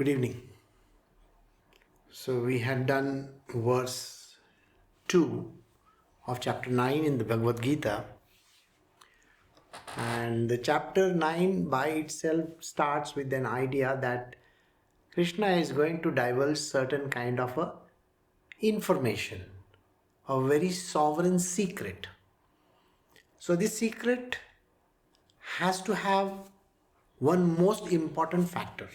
Good evening. So we had done verse 2 of chapter 9 in the Bhagavad Gita, and the chapter 9 by itself starts with an idea that Krishna is going to divulge certain kind of a information, a very sovereign secret. So this secret has to have one most important factor,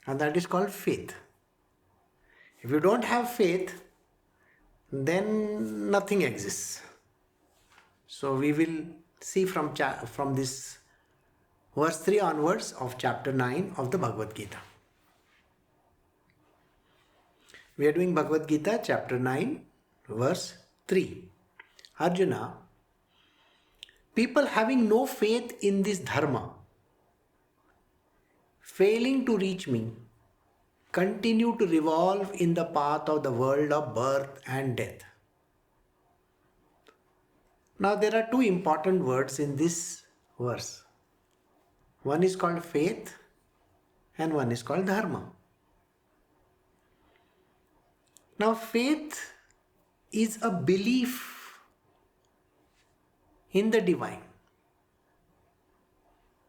and that is called faith. If you don't have faith, then nothing exists. So we will see from this verse 3 onwards of chapter 9 of the Bhagavad Gita. We are doing Bhagavad Gita chapter 9 verse 3. Arjuna, people having no faith in this dharma, failing to reach me, continue to revolve in the path of the world of birth and death. Now there are two important words in this verse. One is called faith and one is called dharma. Now faith is a belief in the divine.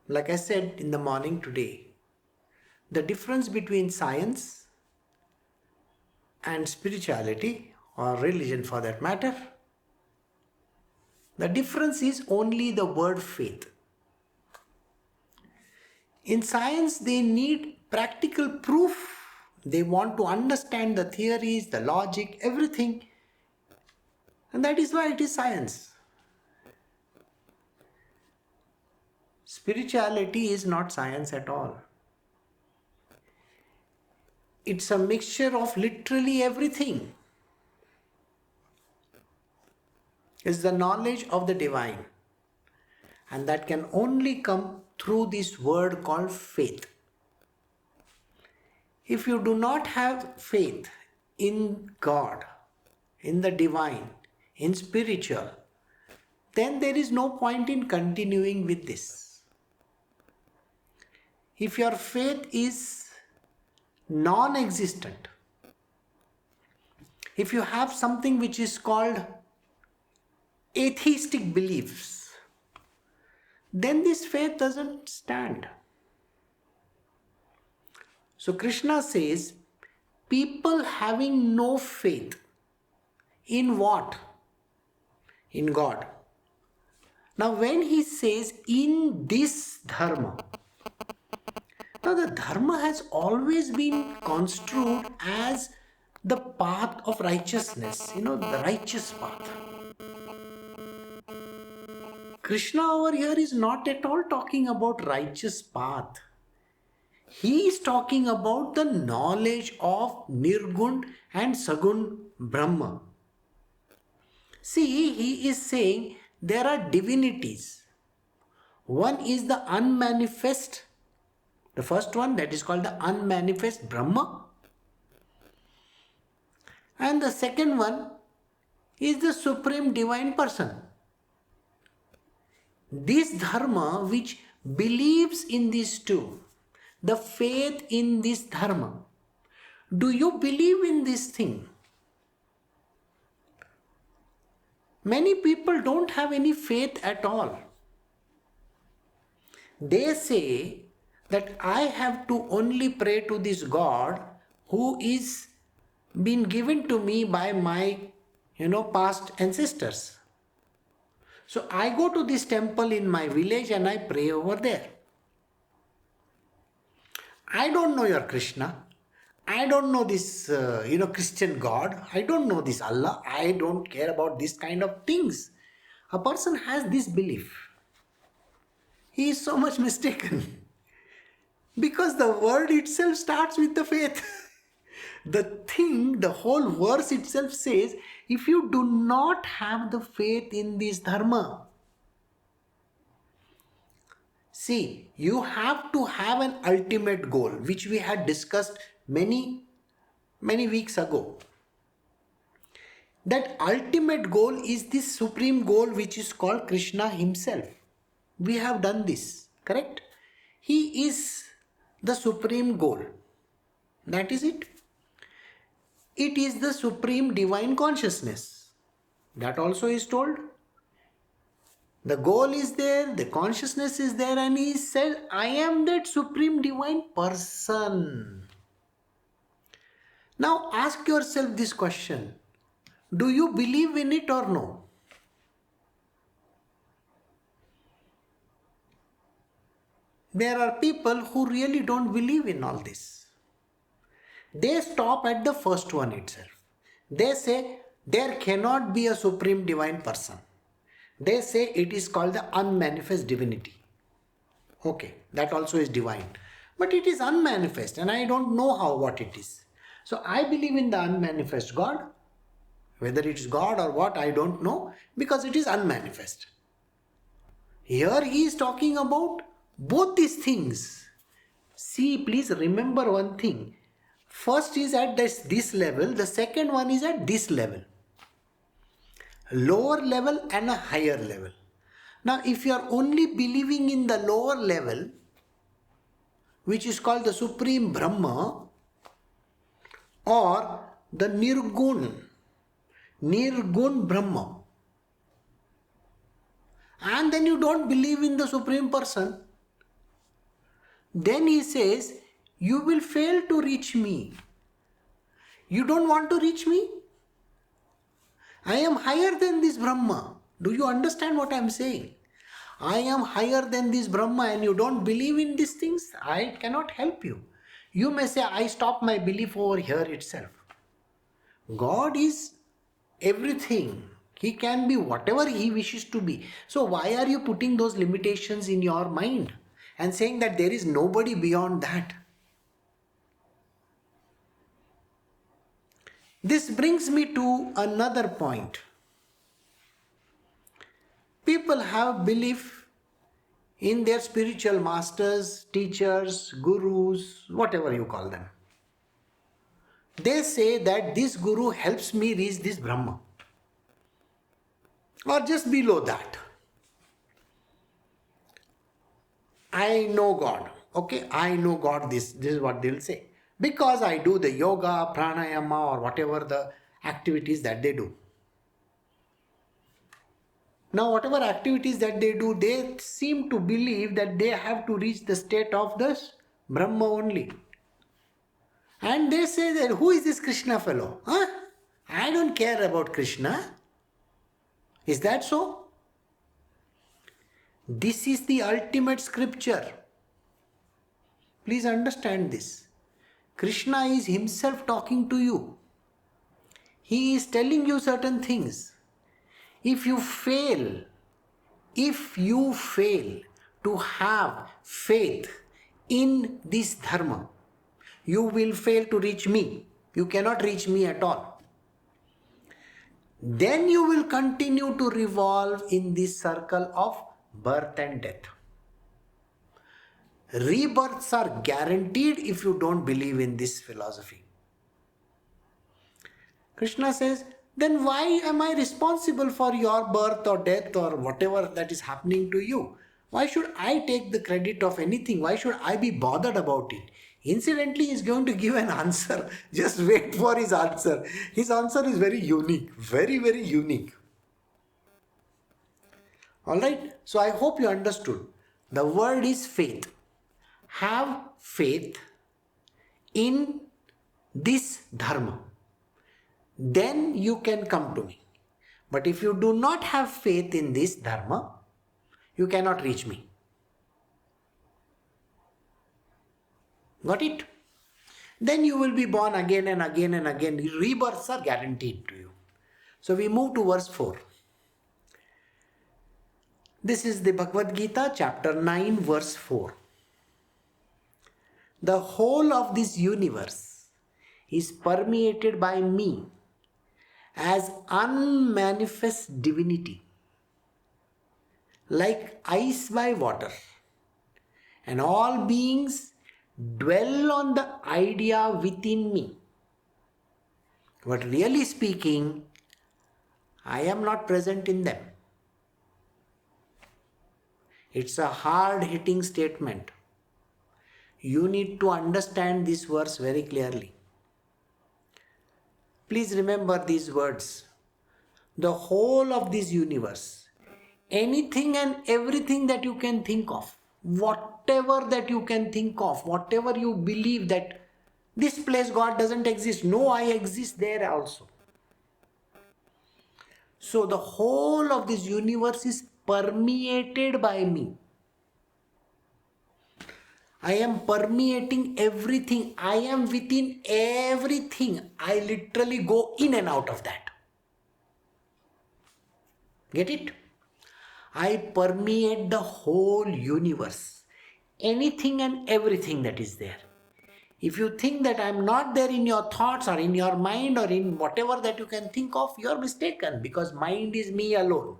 Like I said in the morning today, the difference between science and spirituality, or religion for that matter, the difference is only the word faith. In science, they need practical proof. They want to understand the theories, the logic, everything. And that is why it is science. Spirituality is not science at all. It's a mixture of literally everything. It's the knowledge of the divine. And that can only come through this word called faith. If you do not have faith in God, in the divine, in spiritual, then there is no point in continuing with this. If your faith is non-existent, if you have something which is called atheistic beliefs, then this faith doesn't stand. So Krishna says, people having no faith in what? In God. Now when he says in this dharma, now the dharma has always been construed as the path of righteousness, the righteous path. Krishna over here is not at all talking about righteous path. He is talking about the knowledge of Nirgun and Sagun Brahma. See, he is saying there are divinities. One is the unmanifest. The first one, that is called the unmanifest Brahma. And the second one is the supreme divine person. This dharma which believes in these two, the faith in this dharma, do you believe in this thing? Many people don't have any faith at all. They say that I have to only pray to this God who is been given to me by my past ancestors. So I go to this temple in my village and I pray over there. I don't know your Krishna. I don't know this Christian God. I don't know this Allah. I don't care about this kind of things. A person has this belief. He is so much mistaken. Because the word itself starts with the faith. The whole verse itself says, if you do not have the faith in this dharma, see, you have to have an ultimate goal, which we had discussed many weeks ago. That ultimate goal is this supreme goal which is called Krishna himself. We have done this, correct? He is the supreme goal. That is it. It is the supreme divine consciousness. That also is told. The goal is there, the consciousness is there, and he said, I am that supreme divine person. Now ask yourself this question. Do you believe in it or no? There are people who really don't believe in all this. They stop at the first one itself. They say there cannot be a supreme divine person. They say it is called the unmanifest divinity. Okay, that also is divine. But it is unmanifest and I don't know what it is. So I believe in the unmanifest God. Whether it is God or what, I don't know, because it is unmanifest. Here he is talking about both these things. See, please remember one thing. First is at this level, the second one is at this level. Lower level and a higher level. Now, if you are only believing in the lower level, which is called the Supreme Brahma or the Nirgun Brahma, and then you don't believe in the Supreme Person, then he says, you will fail to reach me. You don't want to reach me? I am higher than this Brahma. Do you understand what I am saying? I am higher than this Brahma and you don't believe in these things. I cannot help you. You may say, I stop my belief over here itself. God is everything. He can be whatever he wishes to be. So why are you putting those limitations in your mind and saying that there is nobody beyond that? This brings me to another point. People have belief in their spiritual masters, teachers, gurus, whatever you call them. They say that this guru helps me reach this Brahma. Or just below that. I know God. Okay, I know God. This is what they'll say. Because I do the yoga, pranayama or whatever the activities that they do. Now whatever activities that they do, they seem to believe that they have to reach the state of this Brahma only. And they say that, who is this Krishna fellow? Huh? I don't care about Krishna. Is that so? This is the ultimate scripture. Please understand this. Krishna is himself talking to you. He is telling you certain things. If you fail to have faith in this dharma, you will fail to reach me. You cannot reach me at all. Then you will continue to revolve in this circle of birth and death. Rebirths are guaranteed if you don't believe in this philosophy. Krishna says, then why am I responsible for your birth or death or whatever that is happening to you? Why should I take the credit of anything? Why should I be bothered about it? Incidentally, he is going to give an answer. Just wait for his answer. His answer is very unique. Very, very unique. Alright, so I hope you understood. The word is faith. Have faith in this dharma. Then you can come to me. But if you do not have faith in this dharma, you cannot reach me. Got it? Then you will be born again and again and again. Rebirths are guaranteed to you. So we move to verse 4. This is the Bhagavad Gita, chapter 9, verse 4. The whole of this universe is permeated by me as unmanifest divinity, like ice by water, and all beings dwell on the idea within me. But really speaking, I am not present in them. It's a hard-hitting statement. you need to understand this verse very clearly. Please remember these words. The whole of this universe, anything and everything that you can think of, whatever that you can think of, whatever you believe that this place God doesn't exist, no, I exist there also. So the whole of this universe is permeated by me. I am permeating everything. I am within everything. I literally go in and out of that. Get it? I permeate the whole universe. Anything and everything that is there. If you think that I am not there in your thoughts or in your mind or in whatever that you can think of, you are mistaken, because mind is me alone.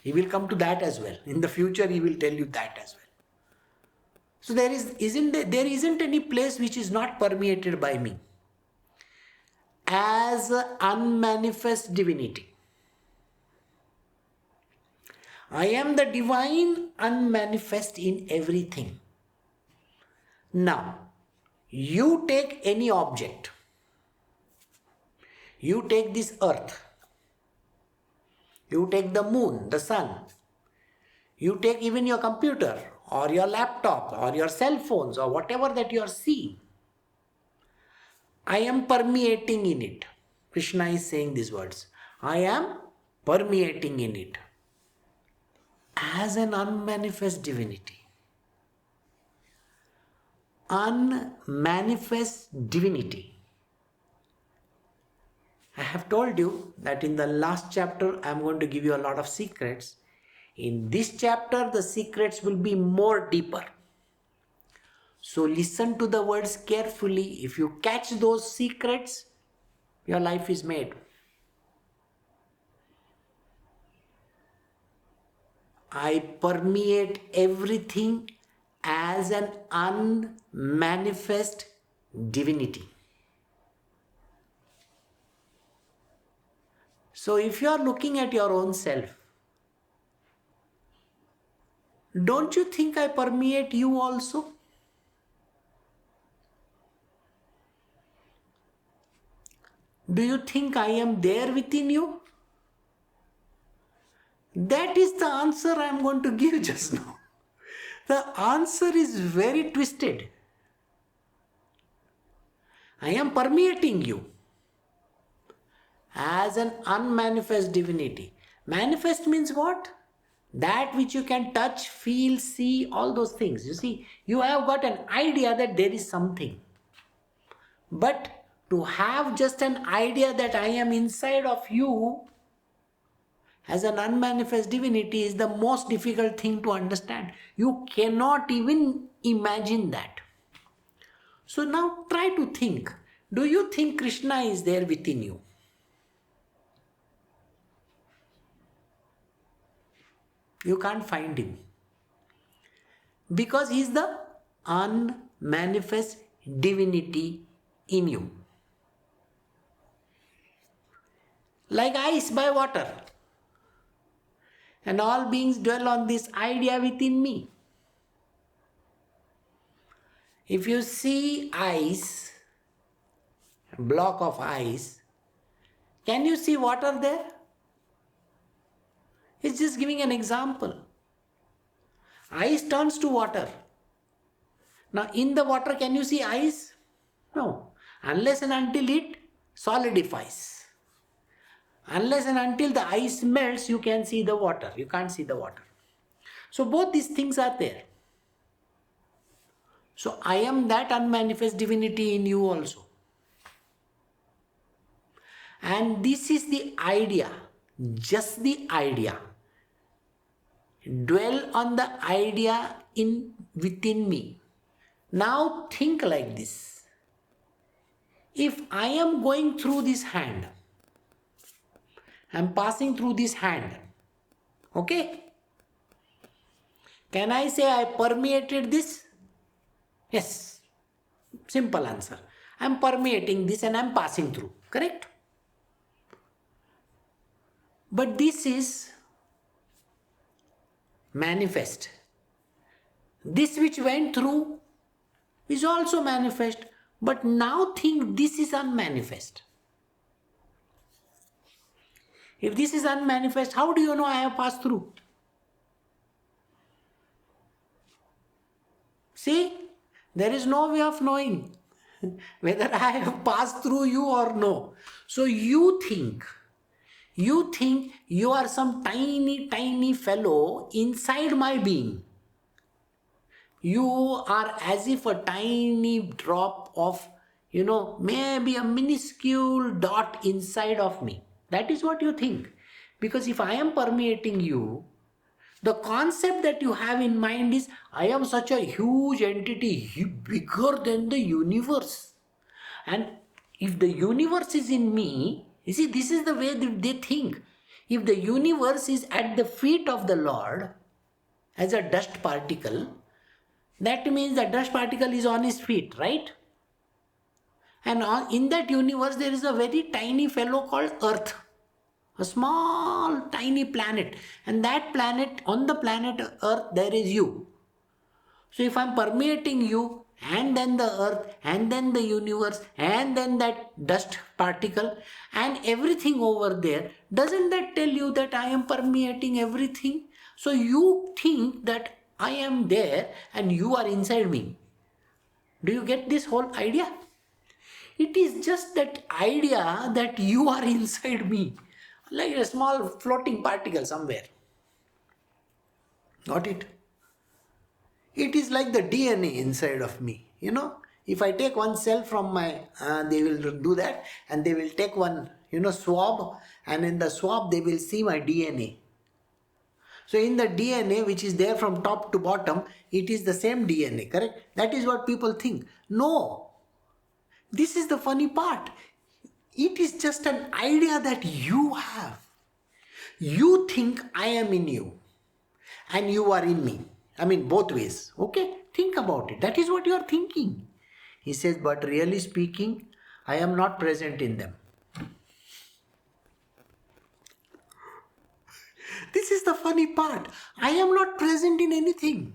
He will come to that as well. In the future, he will tell you that as well. So there isn't any place which is not permeated by me. As an unmanifest divinity, I am the divine unmanifest in everything. Now, you take any object. You take this earth. You take the moon, the sun. You take even your computer or your laptop or your cell phones or whatever that you are seeing. I am permeating in it. Krishna is saying these words. I am permeating in it as an unmanifest divinity. Unmanifest divinity. I have told you that in the last chapter I am going to give you a lot of secrets. In this chapter the secrets will be more deeper. So listen to the words carefully. If you catch those secrets, your life is made. I permeate everything as an unmanifest divinity. So if you are looking at your own self, don't you think I permeate you also? Do you think I am there within you? That is the answer I am going to give just now. The answer is very twisted. I am permeating you as an unmanifest divinity. Manifest means what? That which you can touch, feel, see, all those things. You see, you have got an idea that there is something. But to have just an idea that I am inside of you as an unmanifest divinity is the most difficult thing to understand. You cannot even imagine that. So now try to think. Do you think Krishna is there within you? You can't find him. Because he is the unmanifest divinity in you. Like ice by water. And all beings dwell on this idea within me. If you see ice, a block of ice, can you see water there? It's just giving an example. Ice turns to water. Now in the water, can you see ice? No. Unless and until it solidifies. Unless and until the ice melts, you can see the water. You can't see the water. So both these things are there. So I am that unmanifest divinity in you also. And this is the idea. Just the idea. Dwell on the idea within me. Now think like this. If I am going through this hand, I am passing through this hand. Okay? Can I say I permeated this? Yes. Simple answer. I am permeating this and I am passing through. Correct? But this is manifest. This which went through is also manifest. But now think this is unmanifest. If this is unmanifest, how do you know I have passed through? See, there is no way of knowing whether I have passed through you or no. So you think you are some tiny fellow inside my being. You are as if a tiny drop of, maybe a minuscule dot inside of me. That is what you think. Because if I am permeating you, the concept that you have in mind is, I am such a huge entity, bigger than the universe. And if the universe is in me, you see, this is the way that they think. If the universe is at the feet of the Lord as a dust particle, that means the dust particle is on his feet, right? And in that universe, there is a very tiny fellow called Earth. A small, tiny planet. And that planet, on the planet Earth, there is you. So if I'm permeating you, and then the Earth, and then the universe, and then that dust particle, and everything over there, doesn't that tell you that I am permeating everything? So you think that I am there and you are inside me. Do you get this whole idea? It is just that idea that you are inside me, like a small floating particle somewhere. Got it? It is like the DNA inside of me. If I take one cell from my, they will do that, and they will take one, swab, and in the swab they will see my DNA. So in the DNA, which is there from top to bottom, it is the same DNA, correct? That is what people think. No. This is the funny part. It is just an idea that you have. You think I am in you and you are in me. I mean, both ways. Okay? Think about it. That is what you are thinking. He says, but really speaking, I am not present in them. This is the funny part. I am not present in anything.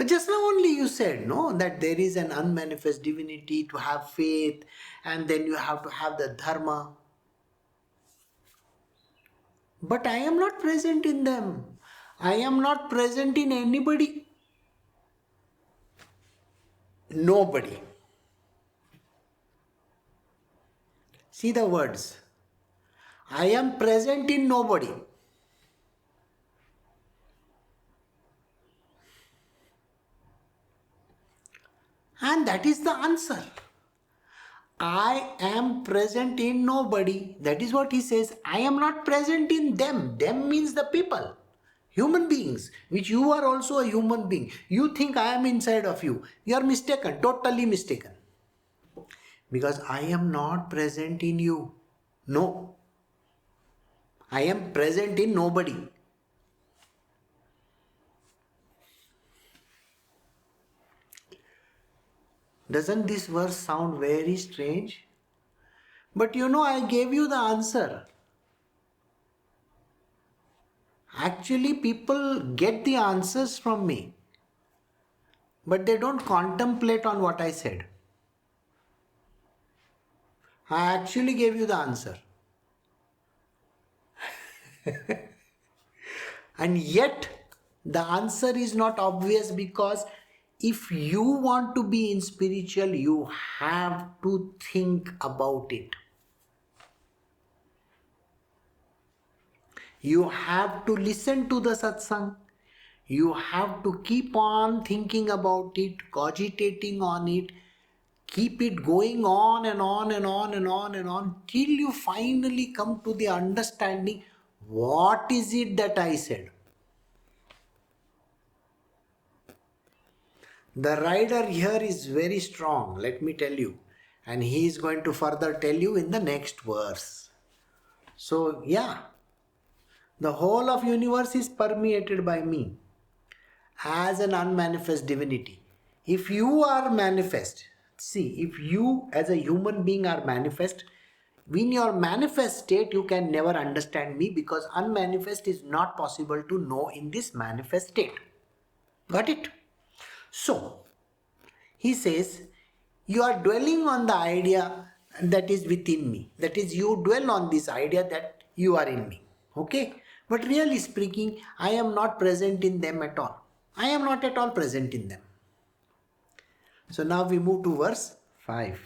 Just now only you said, no, that there is an unmanifest divinity to have faith, and then you have to have the dharma. But I am not present in them. I am not present in anybody. Nobody. See the words. I am present in nobody. And that is the answer. I am present in nobody. That is what he says. I am not present in them. Them means the people. Human beings, which you are also a human being. You think I am inside of you. You are mistaken, totally mistaken. Because I am not present in you. No. I am present in nobody. Doesn't this verse sound very strange? But I gave you the answer. Actually, people get the answers from me, but they don't contemplate on what I said. I actually gave you the answer. And yet, the answer is not obvious, because if you want to be in spiritual, you have to think about it. You have to listen to the satsang. You have to keep on thinking about it, cogitating on it. Keep it going on and on and on and on and on till you finally come to the understanding, what is it that I said? The rider here is very strong, let me tell you. And he is going to further tell you in the next verse. So, the whole of universe is permeated by me as an unmanifest divinity. If you are manifest, if you as a human being are manifest, in your manifest state you can never understand me, because unmanifest is not possible to know in this manifest state. Got it? So, he says, you are dwelling on the idea that is within me. That is, you dwell on this idea that you are in me. Okay? But really speaking, I am not present in them at all. I am not at all present in them. So now we move to verse 5.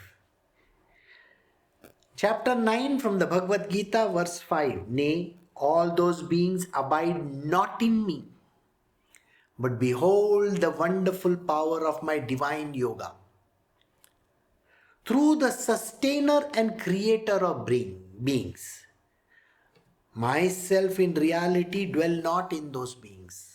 Chapter 9 from the Bhagavad Gita, verse 5. Nay, all those beings abide not in me, but behold the wonderful power of my divine yoga. Through the sustainer and creator of beings, myself in reality dwell not in those beings.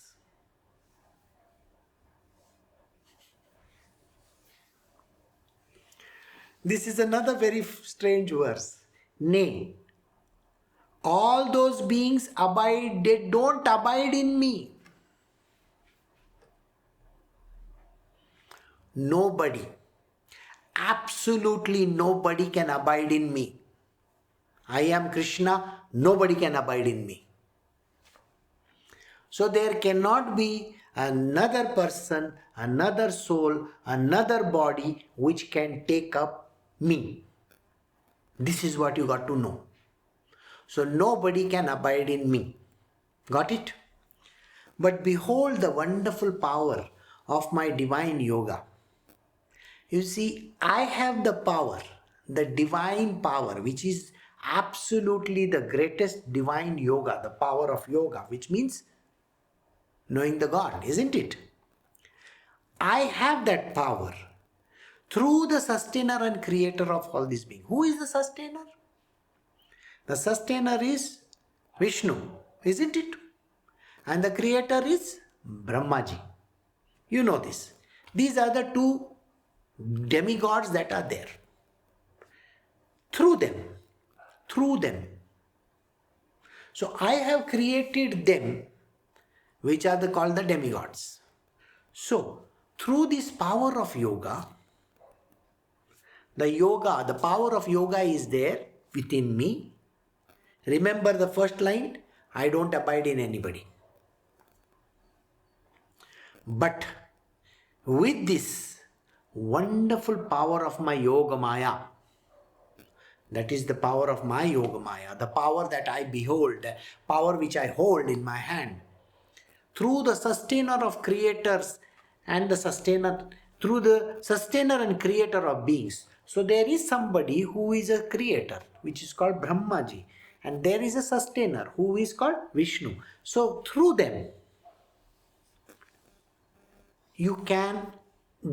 This is another very strange verse. Nay, all those beings abide, they don't abide in me. Nobody, absolutely nobody can abide in me. I am Krishna, nobody can abide in me. So there cannot be another person, another soul, another body which can take up me. This is what you got to know. So nobody can abide in me. Got it? But behold the wonderful power of my divine yoga. You see, I have the power, the divine power, which is absolutely the greatest divine yoga, the power of yoga, which means knowing the God, isn't it? I have that power through the sustainer and creator of all these beings. Who is the sustainer? The sustainer is Vishnu, isn't it? And the creator is Brahmaji. You know this. These are the two demigods that are there. Through them. So I have created them, which are called the demigods. So through this power of yoga, the power of yoga is there within me. Remember the first line, I don't abide in anybody. But with this wonderful power of my yoga maya, that is the power of my yoga maya, the power that I behold, the power which I hold in my hand, through the sustainer of creators and through the sustainer and creator of beings. So there is somebody who is a creator, which is called Brahmaji, and there is a sustainer who is called Vishnu. So through them, you can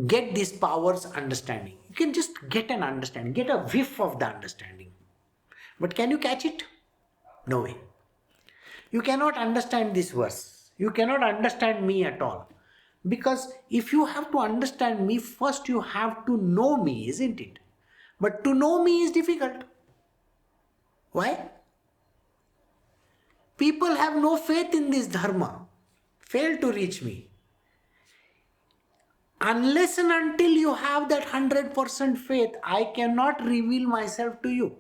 get this power's understanding. You can just get an understanding, get a whiff of the understanding. But can you catch it? No way. You cannot understand this verse. You cannot understand me at all. Because if you have to understand me, first you have to know me, isn't it? But to know me is difficult. Why? People have no faith in this dharma, fail to reach me. Unless and until you have that 100% faith, I cannot reveal myself to you.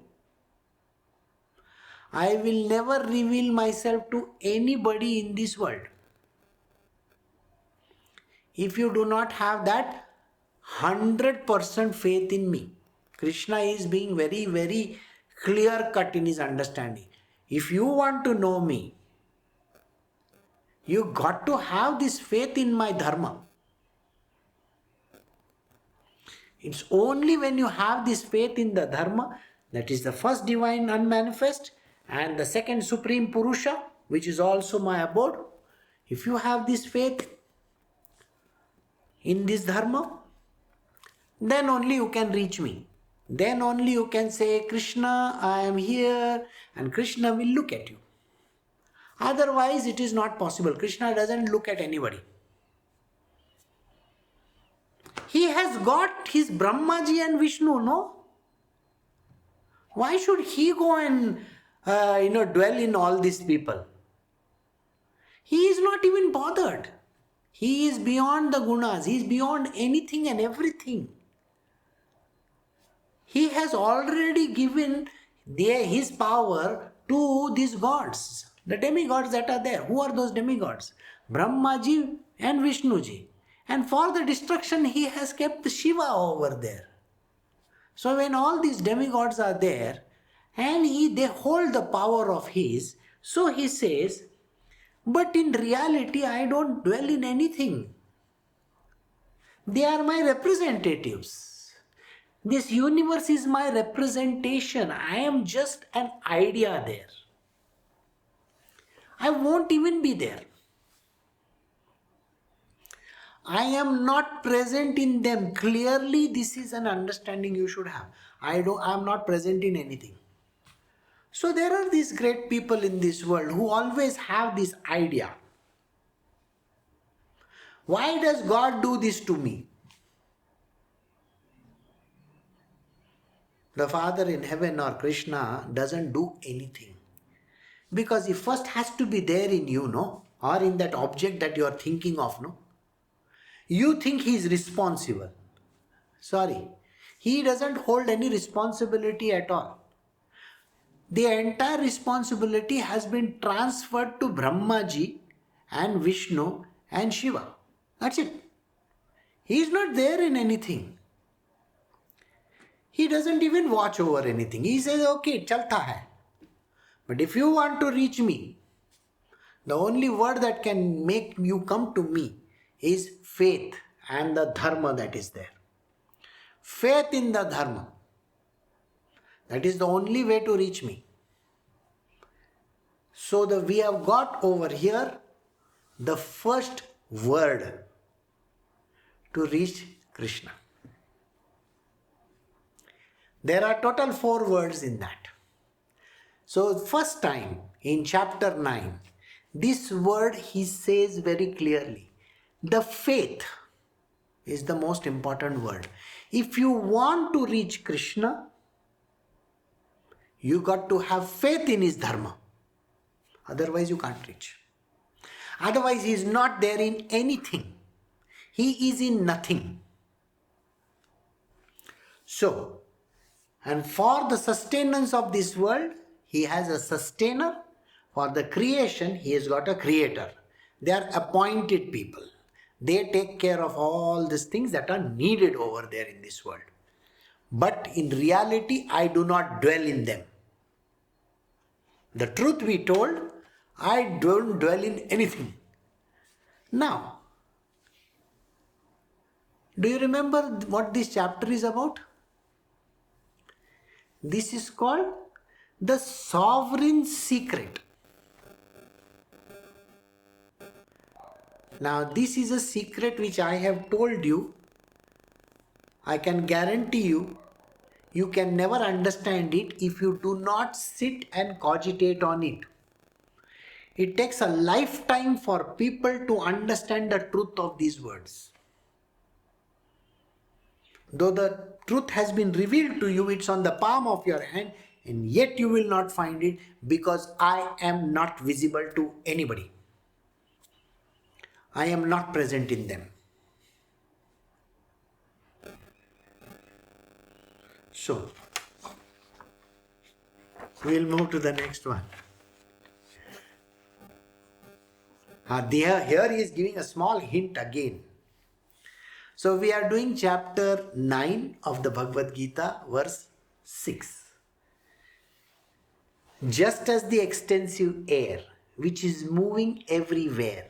I will never reveal myself to anybody in this world. If you do not have that 100% faith in me, Krishna is being very, very clear cut in his understanding. If you want to know me, you got to have this faith in my dharma. It's only when you have this faith in the dharma, that is the first divine unmanifest and the second supreme Purusha, which is also my abode. If you have this faith in this dharma, then only you can reach me. Then only you can say, Krishna, I am here, and Krishna will look at you. Otherwise, it is not possible. Krishna doesn't look at anybody. He has got his Brahmaji and Vishnu, no? Why should he go and dwell in all these people? He is not even bothered. He is beyond the gunas. He is beyond anything and everything. He has already given his power to these gods, the demigods that are there. Who are those demigods? Brahmaji and Vishnuji. And for the destruction, he has kept Shiva over there. So when all these demigods are there, and they hold the power of his, so he says, but in reality, I don't dwell in anything. They are my representatives. This universe is my representation. I am just an idea there. I won't even be there. I am not present in them. Clearly, this is an understanding you should have. I am not present in anything. So there are these great people in this world who always have this idea. Why does God do this to me? The Father in heaven or Krishna doesn't do anything. Because he first has to be there in you, no? Or in that object that you are thinking of, no? You think he is responsible. Sorry. He doesn't hold any responsibility at all. The entire responsibility has been transferred to Brahmaji and Vishnu and Shiva. That's it. He is not there in anything. He doesn't even watch over anything. He says, okay, chalta hai. But if you want to reach me, the only word that can make you come to me is faith and the dharma that is there. Faith in the dharma. That is the only way to reach me. So we have got over here the first word to reach Krishna. There are total 4 words in that. So first time in chapter 9, this word he says very clearly. The faith is the most important word. If you want to reach Krishna, you got to have faith in his dharma. Otherwise you can't reach. Otherwise he is not there in anything. He is in nothing. So, and for the sustenance of this world, he has a sustainer. For the creation, he has got a creator. They are appointed people. They take care of all these things that are needed over there in this world. But in reality, I do not dwell in them. The truth be told, I don't dwell in anything. Now, do you remember what this chapter is about? This is called the sovereign secret. Now, this is a secret which I have told you. I can guarantee you, you can never understand it if you do not sit and cogitate on it. It takes a lifetime for people to understand the truth of these words. Though the truth has been revealed to you, it's on the palm of your hand, and yet you will not find it because I am not visible to anybody. I am not present in them. So, we'll move to the next one. Here he is giving a small hint again. So we are doing chapter 9 of the Bhagavad Gita, verse 6. Just as the extensive air, which is moving everywhere,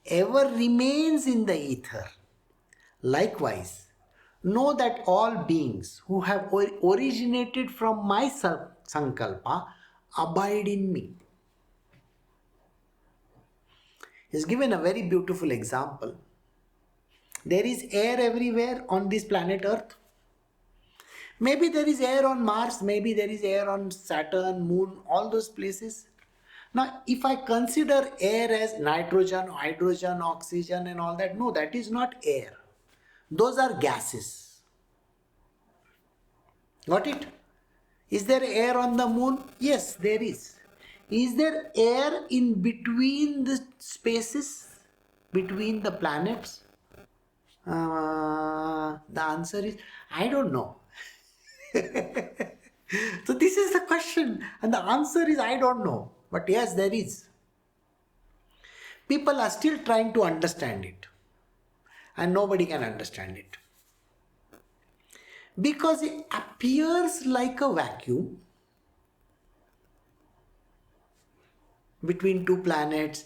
ever remains in the ether, likewise, know that all beings who have originated from my sankalpa abide in me. He's given a very beautiful example. There is air everywhere on this planet Earth. Maybe there is air on Mars, maybe there is air on Saturn, Moon, all those places. Now, if I consider air as nitrogen, hydrogen, oxygen and all that, no, that is not air. Those are gases. Got it? Is there air on the moon? Yes, there is. Is there air in between the spaces, between the planets? The answer is, I don't know. So this is the question, and the answer is, I don't know. But yes, there is. People are still trying to understand it. and nobody can understand it. Because it appears like a vacuum between two planets,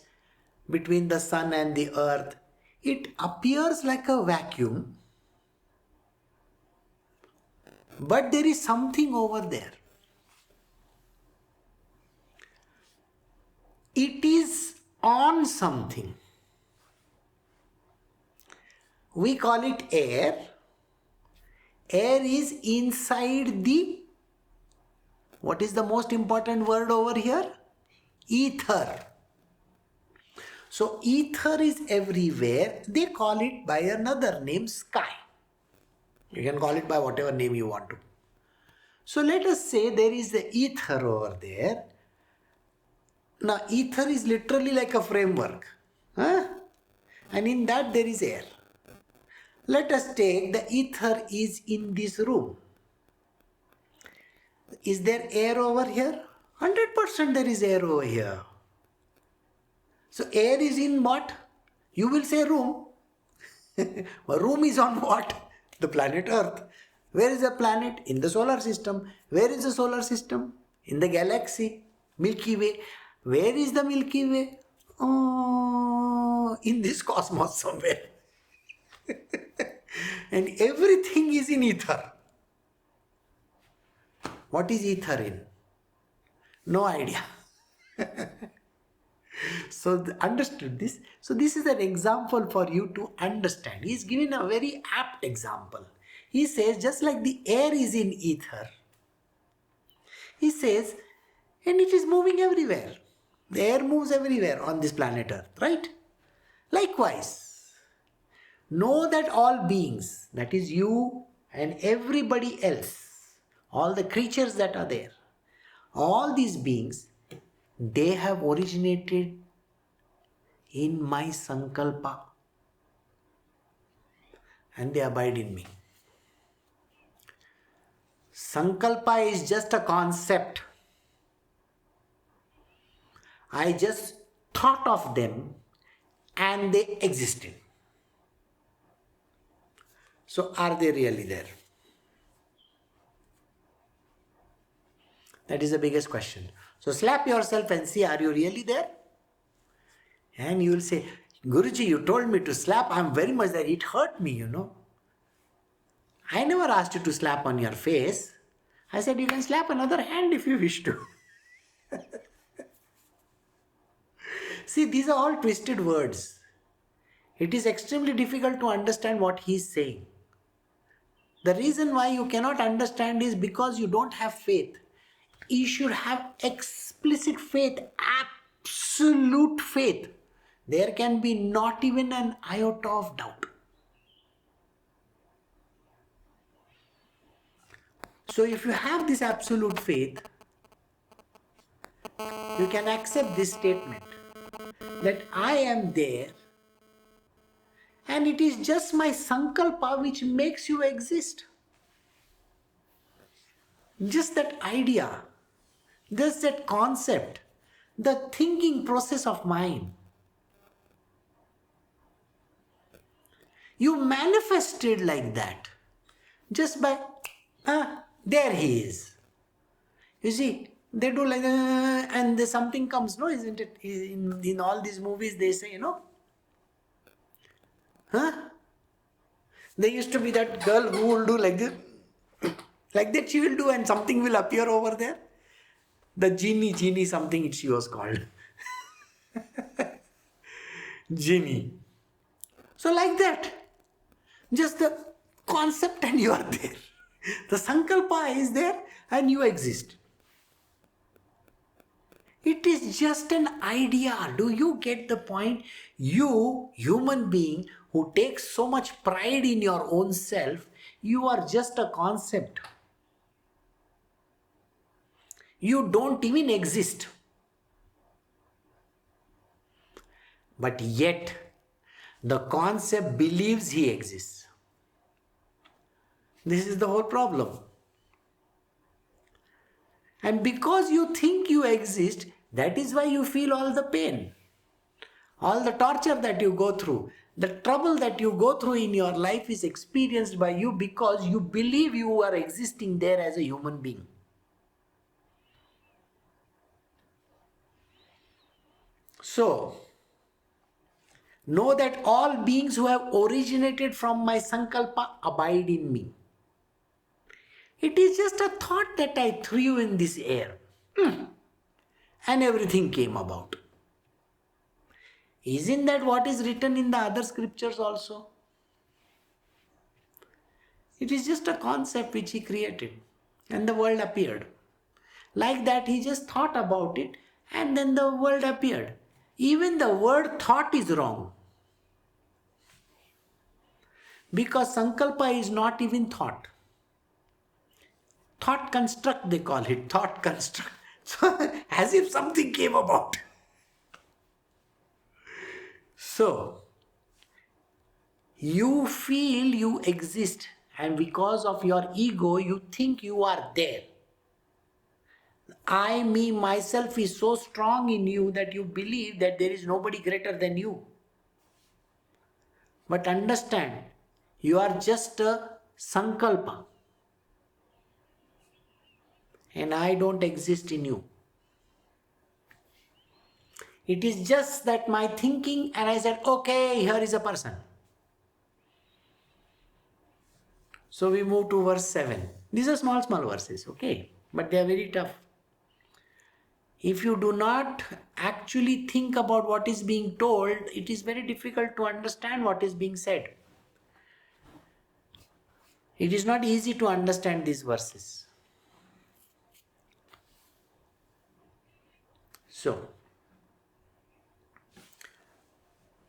between the sun and the earth. It appears like a vacuum, but there is something over there. It is on something. We call it air. Air is inside the, what is the most important word over here? Ether. So ether is everywhere. They call it by another name, sky. You can call it by whatever name you want to. So let us say there is the ether over there. Now ether is literally like a framework. And in that there is air. Let us take the ether is in this room. Is there air over here? 100% there is air over here. So air is in what? You will say room. But room is on what? The planet Earth. Where is the planet? In the solar system. Where is the solar system? In the galaxy. Milky Way. Where is the Milky Way? Oh, in this cosmos somewhere. And everything is in ether. What is ether in? No idea. So understood this. So this is an example for you to understand. He is giving a very apt example. He says just like the air is in ether. He says, and it is moving everywhere. The air moves everywhere on this planet Earth, right? Likewise, know that all beings, that is you and everybody else, all the creatures that are there, all these beings, they have originated in my sankalpa and they abide in me. Sankalpa is just a concept. I just thought of them and they existed. So are they really there? That is the biggest question. So slap yourself and see, are you really there? And you will say, Guruji, you told me to slap. I'm very much there. It hurt me, I never asked you to slap on your face. I said you can slap another hand if you wish to. See, these are all twisted words. It is extremely difficult to understand what he is saying. The reason why you cannot understand is because you don't have faith. You should have explicit faith, absolute faith. There can be not even an iota of doubt. So if you have this absolute faith, you can accept this statement that I am there and it is just my sankalpa which makes you exist. Just that idea, just that concept, the thinking process of mind. You manifested like that just by, there he is. You see, they do like, and something comes, no, isn't it? In all these movies they say, There used to be that girl who will do like this. Like that she will do and something will appear over there. The genie something she was called. Genie. So like that. Just the concept and you are there. The sankalpa is there and you exist. It is just an idea. Do you get the point? You, human being who takes so much pride in your own self, you are just a concept. You don't even exist. But yet, the concept believes he exists. This is the whole problem. And because you think you exist, that is why you feel all the pain, all the torture that you go through. The trouble that you go through in your life is experienced by you because you believe you are existing there as a human being. So, know that all beings who have originated from my sankalpa abide in me. It is just a thought that I threw in this air. And everything came about. Isn't that what is written in the other scriptures also? It is just a concept which he created and the world appeared. Like that, he just thought about it and then the world appeared. Even the word thought is wrong. Because sankalpa is not even thought. Thought construct, they call it. Thought construct. So, as if something came about. So, you feel you exist, and because of your ego, you think you are there. I, me, myself is so strong in you that you believe that there is nobody greater than you. But understand, you are just a sankalpa. And I don't exist in you. It is just that my thinking, and I said, okay, here is a person. So we move to verse 7. These are small verses, okay? But they are very tough. If you do not actually think about what is being told, it is very difficult to understand what is being said. It is not easy to understand these verses. So,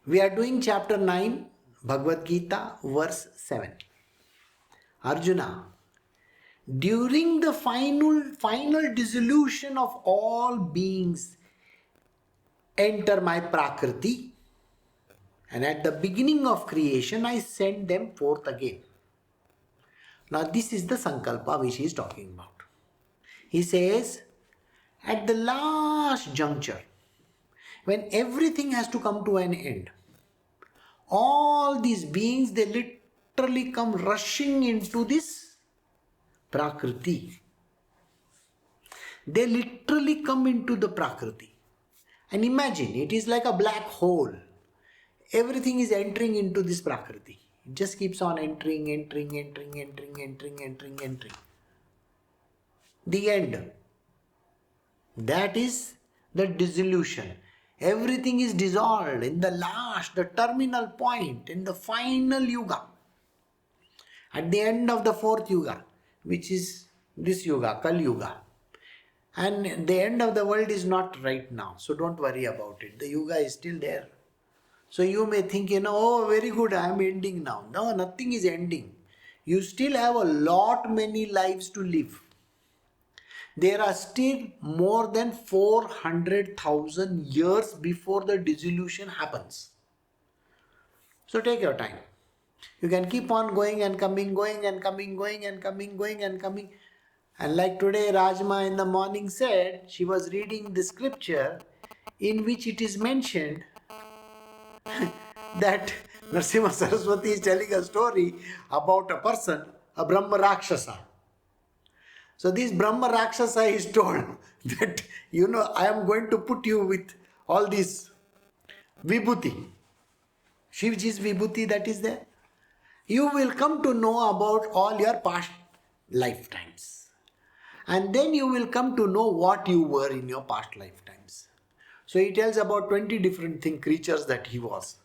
we are doing chapter 9, Bhagavad Gita, verse 7. Arjuna, during the final dissolution of all beings, enter my Prakriti, and at the beginning of creation, I send them forth again. Now, this is the Sankalpa which he is talking about. He says, at the last juncture, when everything has to come to an end, all these beings, they literally come rushing into this Prakriti. They literally come into the Prakriti. And imagine, it is like a black hole. Everything is entering into this Prakriti. It just keeps on entering. The end. That is the dissolution. Everything is dissolved in the last, the terminal point, in the final yuga. At the end of the fourth yuga, which is this yuga, Kali Yuga. And the end of the world is not right now. So don't worry about it. The yuga is still there. So you may think, oh, very good, I am ending now. No, nothing is ending. You still have a lot many lives to live. There are still more than 400,000 years before the dissolution happens. So take your time. You can keep on going and coming. And like today, Rajma in the morning said, she was reading the scripture in which it is mentioned that Narasimha Saraswati is telling a story about a person, a Brahma Rakshasa. So this Brahma Rakshasa is told that, I am going to put you with all this Vibhuti. Shivji's Vibhuti that is there. You will come to know about all your past lifetimes. And then you will come to know what you were in your past lifetimes. So he tells about 20 different creatures that he was.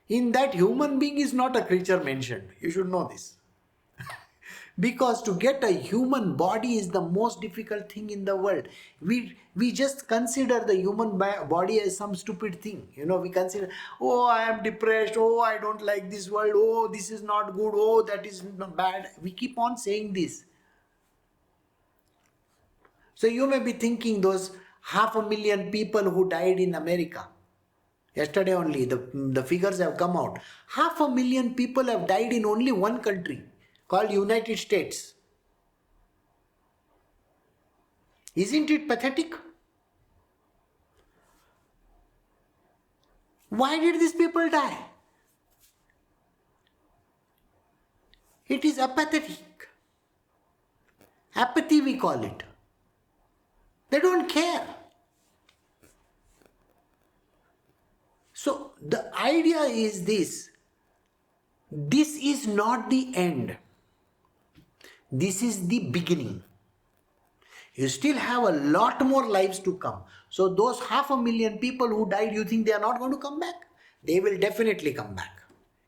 In that, human being is not a creature mentioned. You should know this. Because to get a human body is the most difficult thing in the world. We just consider the human body as some stupid thing. We consider, oh, I am depressed. Oh, I don't like this world. Oh, this is not good. Oh, that is bad. We keep on saying this. So you may be thinking those 500,000 people who died in America. Yesterday only, the figures have come out. 500,000 people have died in only one country called United States. Isn't it pathetic? Why did these people die? It is apathetic. Apathy we call it. They don't care. So the idea is this. This is not the end. This is the beginning. You still have a lot more lives to come. So those 500,000 people who died, you think they are not going to come back? They will definitely come back.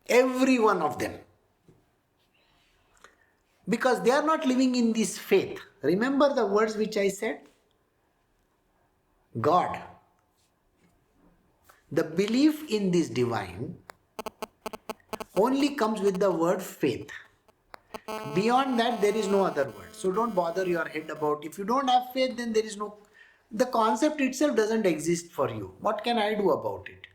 Every one of them. Because they are not living in this faith. Remember the words which I said? God. The belief in this divine only comes with the word faith. Beyond that, there is no other word. So don't bother your head about, if you don't have faith, then there is no, the concept itself doesn't exist for you. What can I do about it?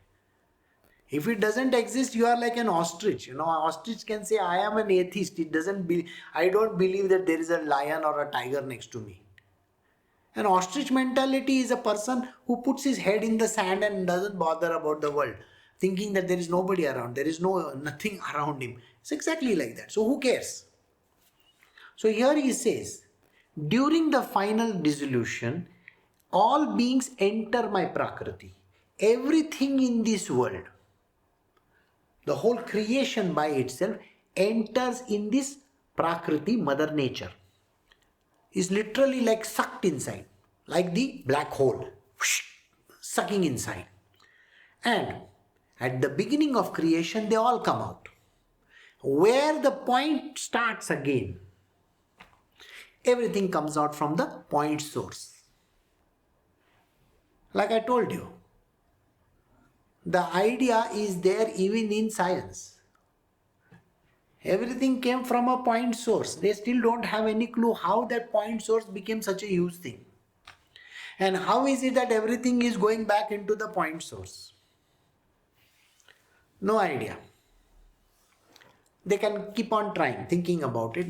If it doesn't exist, you are like an ostrich. An ostrich can say, I am an atheist. I don't believe that there is a lion or a tiger next to me. An ostrich mentality is a person who puts his head in the sand and doesn't bother about the world, thinking that there is nobody around, there is nothing around him. It's exactly like that. So who cares? So here he says, during the final dissolution, all beings enter my Prakriti. Everything in this world, the whole creation by itself enters in this Prakriti, Mother Nature. Is literally like sucked inside, like the black hole, whoosh, sucking inside. And at the beginning of creation, they all come out. Where the point starts again, everything comes out from the point source. Like I told you, the idea is there even in science. Everything came from a point source. They still don't have any clue how that point source became such a huge thing. And how is it that everything is going back into the point source? No idea. They can keep on trying, thinking about it.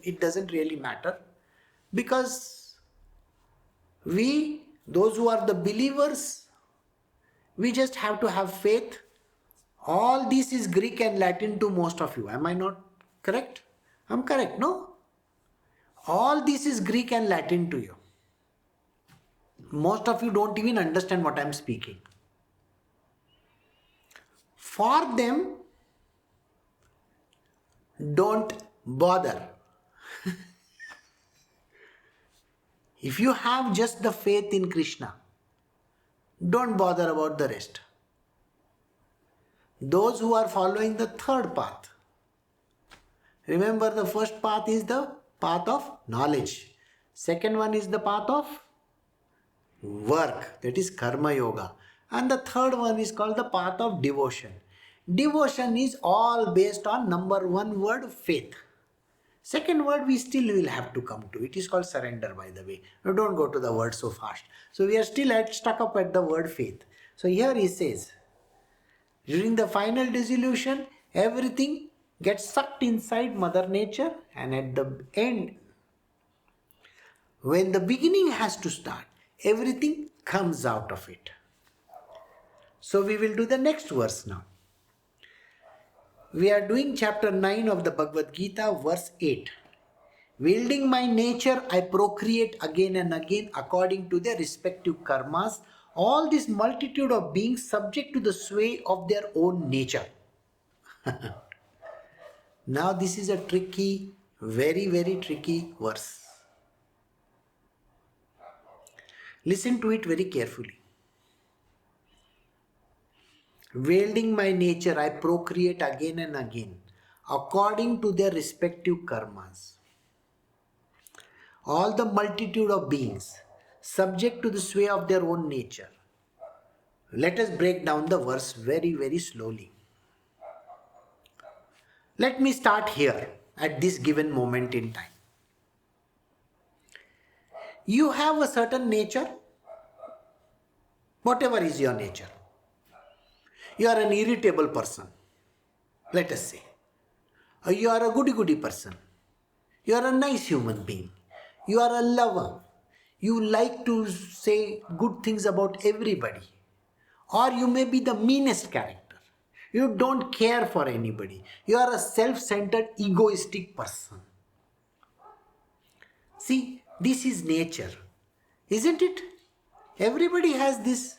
It doesn't really matter. Because those who are the believers, we just have to have faith. All this is Greek and Latin to most of you. Am I not correct? I'm correct, no? All this is Greek and Latin to you. Most of you don't even understand what I'm speaking. For them, don't bother. If you have just the faith in Krishna, don't bother about the rest. Those who are following the third path. Remember, the first path is the path of knowledge. Second one is the path of work, that is karma yoga. And the third one is called the path of devotion. Devotion is all based on number one word, faith. Second word we still will have to come to. It is called surrender, by the way. Now don't go to the word so fast. So we are still stuck up at the word faith. So here he says, during the final dissolution, everything gets sucked inside Mother Nature, and at the end, when the beginning has to start, everything comes out of it. So we will do the next verse now. We are doing chapter 9 of the Bhagavad Gita, verse 8. Wielding my nature, I procreate again and again according to their respective karmas. All this multitude of beings subject to the sway of their own nature. Now this is a tricky, very, very tricky verse. Listen to it very carefully. Wielding my nature, I procreate again and again, according to their respective karmas. All the multitude of beings, subject to the sway of their own nature. Let us break down the verse very, very slowly. Let me start here at this given moment in time. You have a certain nature, whatever is your nature. You are an irritable person, let us say. Or you are a goody-goody person. You are a nice human being. You are a lover. You like to say good things about everybody. Or you may be the meanest character. You don't care for anybody. You are a self-centered, egoistic person. See, this is nature, isn't it? Everybody has this.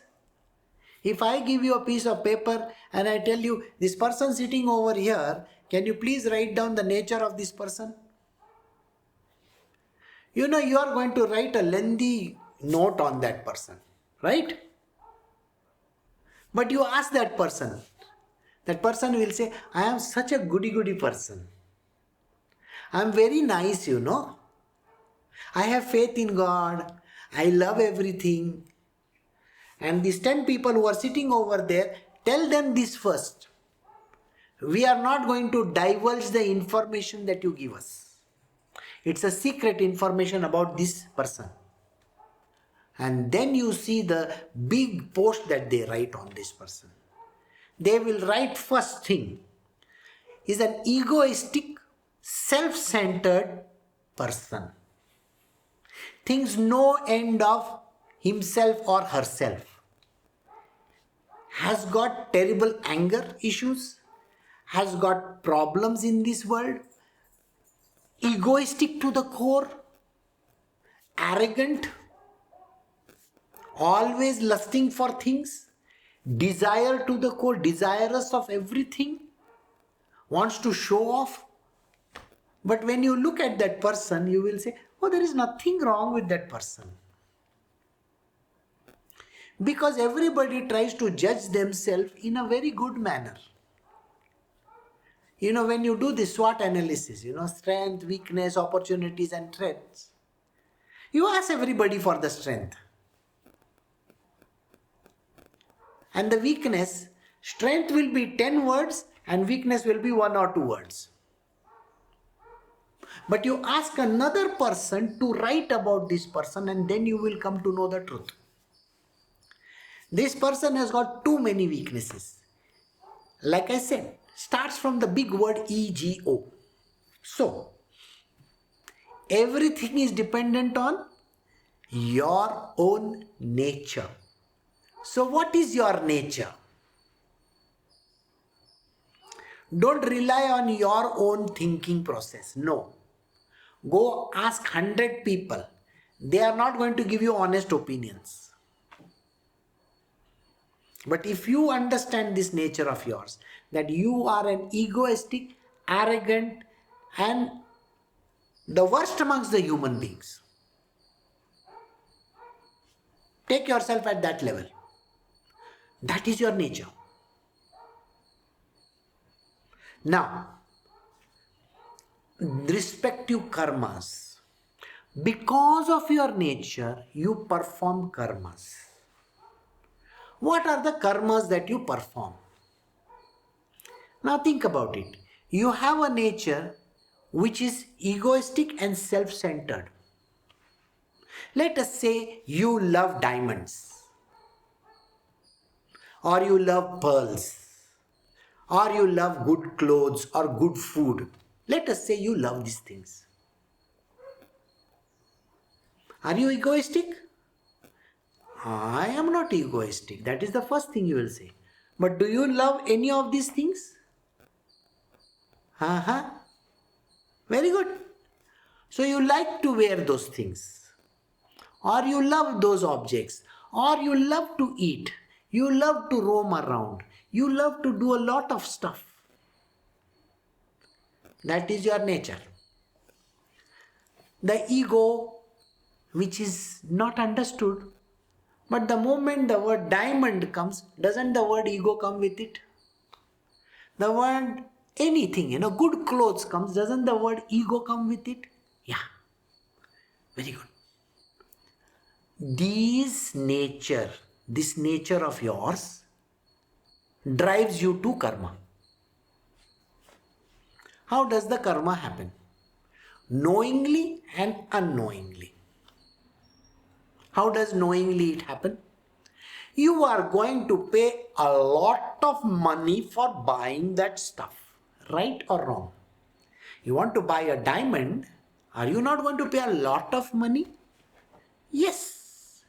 If I give you a piece of paper and I tell you, this person sitting over here, can you please write down the nature of this person? You know, you are going to write a lengthy note on that person, right? But you ask that person will say, I am such a goody-goody person. I am very nice, you know. I have faith in God. I love everything. And these 10 people who are sitting over there, tell them this first. We are not going to divulge the information that you give us. It's a secret information about this person. And then you see the big post that they write on this person. They will write first thing is an egoistic, self-centered person. Thinks no end of himself or herself. Has got terrible anger issues. Has got problems in this world. Egoistic to the core. Arrogant. Always lusting for things. Desire to the core. Desirous of everything. Wants to show off. But when you look at that person, you will say, oh, there is nothing wrong with that person. Because everybody tries to judge themselves in a very good manner. You know, when you do the SWOT analysis, you know, strength, weakness, opportunities and threats, you ask everybody for the strength. And the weakness, strength will be 10 words and weakness will be 1 or 2 words. But you ask another person to write about this person and then you will come to know the truth. This person has got too many weaknesses. Like I said, starts from the big word ego. So, everything is dependent on your own nature. So, what is your nature? Don't rely on your own thinking process. No. Go ask 100 people. They are not going to give you honest opinions. But if you understand this nature of yours, that you are an egoistic, arrogant, and the worst amongst the human beings, take yourself at that level. That is your nature. Now, respective karmas. Because of your nature, you perform karmas. What are the karmas that you perform? Now think about it. You have a nature which is egoistic and self-centered. Let us say you love diamonds, or you love pearls, or you love good clothes or good food. Let us say you love these things. Are you egoistic? I am not egoistic. That is the first thing you will say. But do you love any of these things? Very good. So you like to wear those things. Or you love those objects. Or you love to eat. You love to roam around. You love to do a lot of stuff. That is your nature. The ego, which is not understood, but the moment the word diamond comes, doesn't the word ego come with it? The word anything, good clothes comes, doesn't the word ego come with it? Yeah, very good. This nature of yours drives you to karma. How does the karma happen? Knowingly and unknowingly. How does knowingly it happen? You are going to pay a lot of money for buying that stuff. Right or wrong? You want to buy a diamond, are you not going to pay a lot of money? Yes.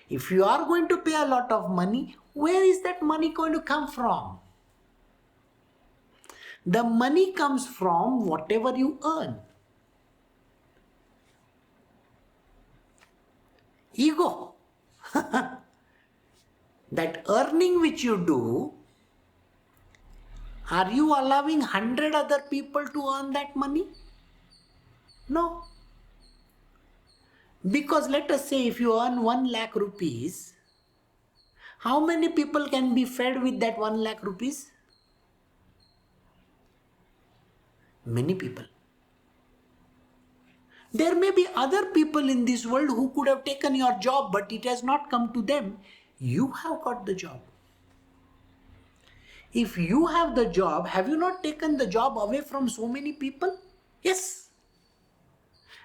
If you are going to pay a lot of money, where is that money going to come from? The money comes from whatever you earn. Ego. That earning which you do, are you allowing 100 other people to earn that money? No. Because let us say if you earn 1 lakh rupees, how many people can be fed with that 1 lakh rupees? Many people. There may be other people in this world who could have taken your job, but it has not come to them. You have got the job. If you have the job, have you not taken the job away from so many people? Yes.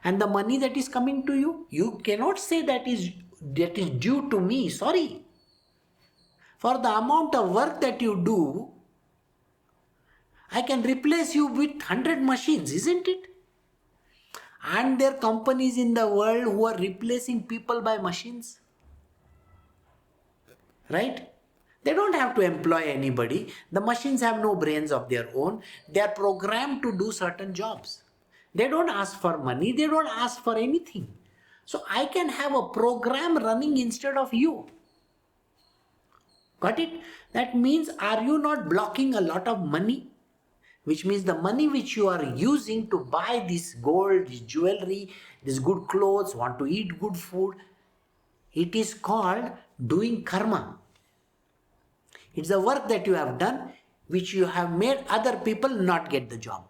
And the money that is coming to you, you cannot say that is due to me. Sorry. For the amount of work that you do, I can replace you with 100 machines, isn't it? And there are companies in the world who are replacing people by machines. Right? They don't have to employ anybody. The machines have no brains of their own. They are programmed to do certain jobs. They don't ask for money. They don't ask for anything. So I can have a program running instead of you. Got it? That means, are you not blocking a lot of money? Which means the money which you are using to buy this gold, this jewelry, this good clothes, want to eat good food, it is called doing karma. It's the work that you have done which you have made other people not get the job.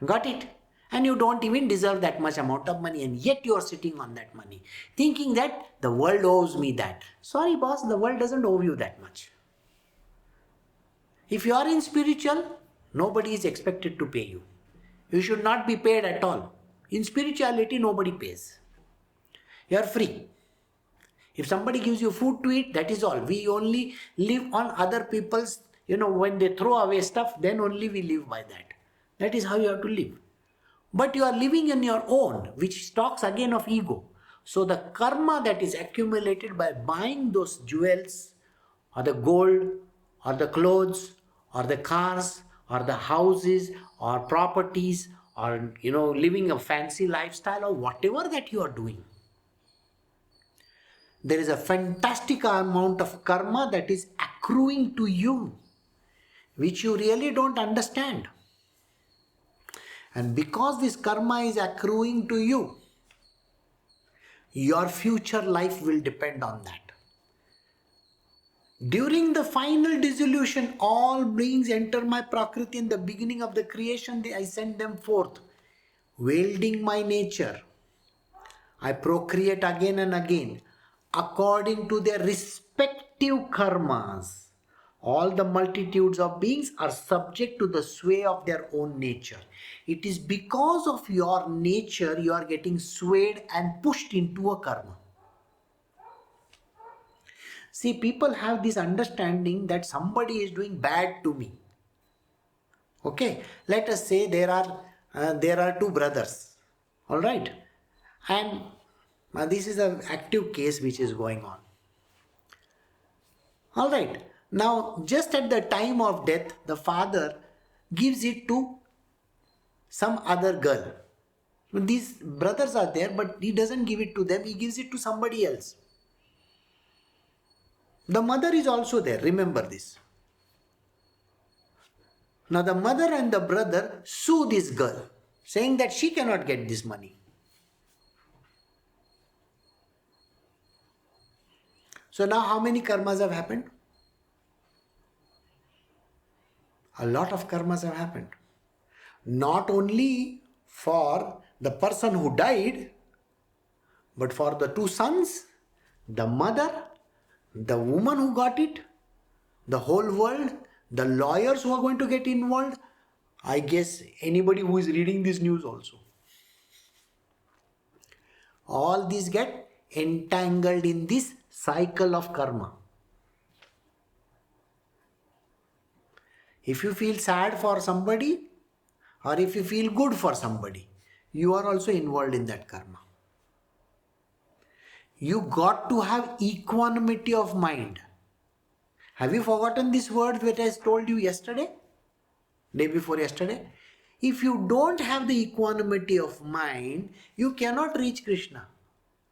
Got it? And you don't even deserve that much amount of money, and yet you are sitting on that money thinking that the world owes me that. Sorry boss, the world doesn't owe you that much. If you are in spiritual, nobody is expected to pay you. You should not be paid at all. In spirituality, nobody pays. You are free. If somebody gives you food to eat, that is all. We only live on other people's, when they throw away stuff, then only we live by that. That is how you have to live. But you are living in your own, which talks again of ego. So the karma that is accumulated by buying those jewels, or the gold, or the clothes, or the cars, or the houses, or properties, or living a fancy lifestyle, or whatever that you are doing, there is a fantastic amount of karma that is accruing to you, which you really don't understand. And because this karma is accruing to you, your future life will depend on that. During the final dissolution, all beings enter my Prakriti. In the beginning of the creation, I send them forth, wielding my nature. I procreate again and again, according to their respective karmas. All the multitudes of beings are subject to the sway of their own nature. It is because of your nature you are getting swayed and pushed into a karma. See, people have this understanding that somebody is doing bad to me. Okay, let us say there are two brothers. All right, and this is an active case which is going on. All right, now just at the time of death, the father gives it to some other girl. These brothers are there, but he doesn't give it to them. He gives it to somebody else. The mother is also there. Remember this. Now the mother and the brother sue this girl, saying that she cannot get this money. So now how many karmas have happened? A lot of karmas have happened. Not only for the person who died, but for the two sons, the mother, the woman who got it, the whole world, the lawyers who are going to get involved, I guess anybody who is reading this news also. All these get entangled in this cycle of karma. If you feel sad for somebody, or if you feel good for somebody, you are also involved in that karma. You got to have equanimity of mind. Have you forgotten this word that I told you yesterday? day before yesterday. If you don't have the equanimity of mind, you cannot reach Krishna.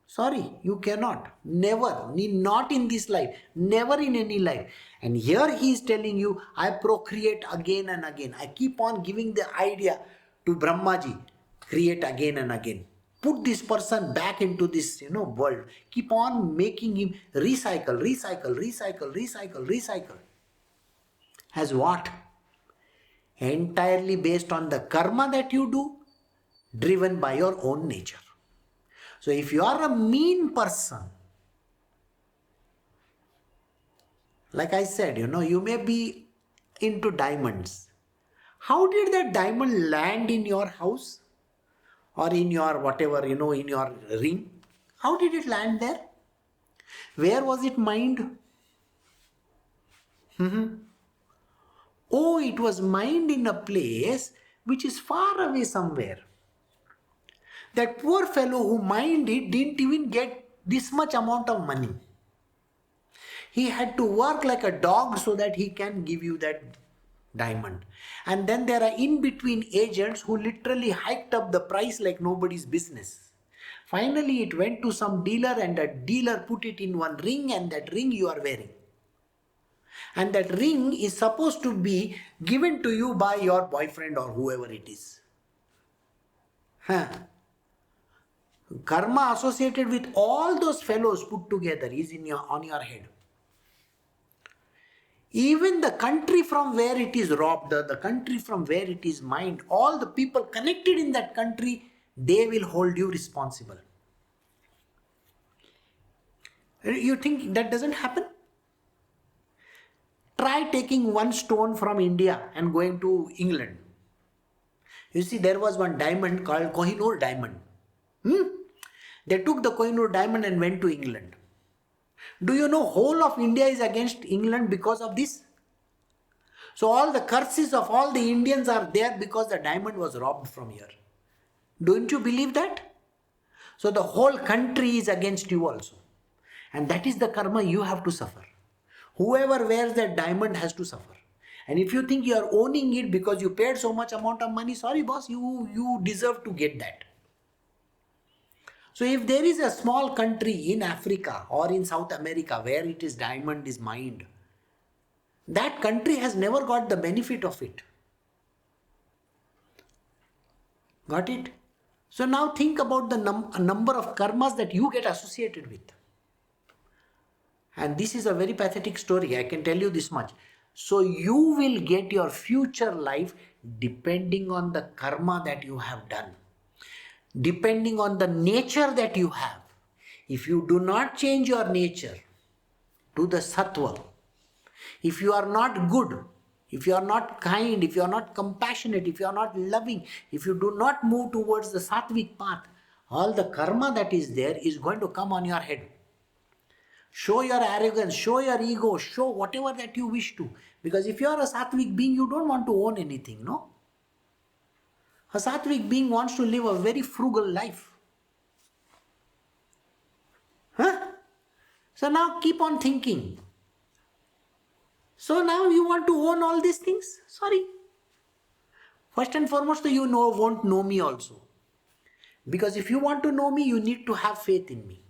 Sorry, you cannot. Never. Not in this life. Never in any life. And here he is telling you, I procreate again and again. I keep on giving the idea to Brahmaji. Create again and again. Put this person back into this, world. Keep on making him recycle, recycle, recycle, recycle, recycle. As what? Entirely based on the karma that you do, driven by your own nature. So if you are a mean person, like I said, you may be into diamonds. How did that diamond land in your house? Or in your whatever, in your ring? How did it land there? Where was it mined? Oh, it was mined in a place which is far away somewhere. That poor fellow who mined it didn't even get this much amount of money. He had to work like a dog so that he can give you that diamond. And then there are in-between agents who literally hiked up the price like nobody's business. Finally, it went to some dealer and that dealer put it in one ring, and that ring you are wearing. And that ring is supposed to be given to you by your boyfriend or whoever it is. Karma associated with all those fellows put together is on your head. Even the country from where it is robbed, the country from where it is mined, all the people connected in that country, they will hold you responsible. You think that doesn't happen? Try taking one stone from India and going to England. You see, there was one diamond called Kohinoor diamond. They took the Kohinoor diamond and went to England. Do you know whole of India is against England because of this? So all the curses of all the Indians are there because the diamond was robbed from here. Don't you believe that? So the whole country is against you also. And that is the karma you have to suffer. Whoever wears that diamond has to suffer. And if you think you are owning it because you paid so much amount of money, sorry boss, you deserve to get that. So if there is a small country in Africa or in South America where it is diamond is mined, that country has never got the benefit of it. Got it? So now think about the number of karmas that you get associated with. And this is a very pathetic story, I can tell you this much. So you will get your future life depending on the karma that you have done. Depending on the nature that you have. If you do not change your nature to the sattva, if you are not good, if you are not kind, if you are not compassionate, if you are not loving, if you do not move towards the sattvic path, all the karma that is there is going to come on your head. Show your arrogance, show your ego, show whatever that you wish to. Because if you are a sattvic being, you don't want to own anything, no? A sattvic being wants to live a very frugal life. So now keep on thinking. So now you want to own all these things? Sorry. First and foremost, you won't know me also. Because if you want to know me, you need to have faith in me.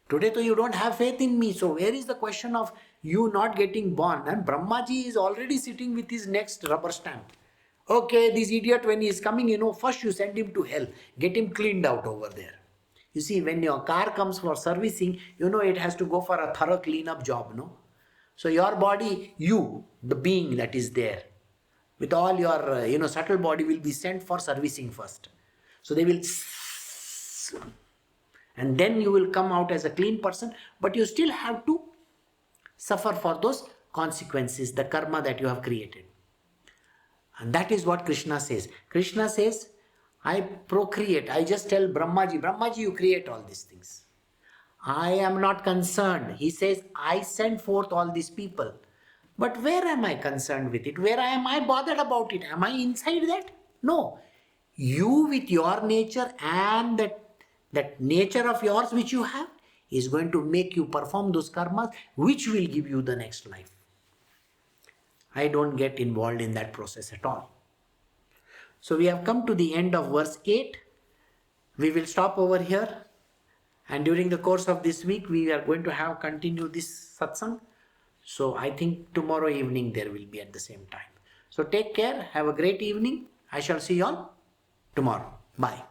Today, you don't have faith in me. So where is the question of you not getting born? And Brahmaji is already sitting with his next rubber stamp. Okay, this idiot, when he is coming, first you send him to hell. Get him cleaned out over there. You see, when your car comes for servicing, it has to go for a thorough cleanup job, no? So your body, you, the being that is there, with all your, subtle body will be sent for servicing first. So they will... And then you will come out as a clean person, but you still have to suffer for those consequences, the karma that you have created. And that is what Krishna says. Krishna says, I procreate. I just tell Brahmaji, you create all these things. I am not concerned. He says, I send forth all these people. But where am I concerned with it? Where am I bothered about it? Am I inside that? No. You with your nature and that nature of yours which you have is going to make you perform those karmas which will give you the next life. I don't get involved in that process at all. So we have come to the end of verse 8. We will stop over here, and during the course of this week we are going to have continue this satsang. So I think tomorrow evening there will be at the same time. So take care, have a great evening. I shall see you all tomorrow. Bye.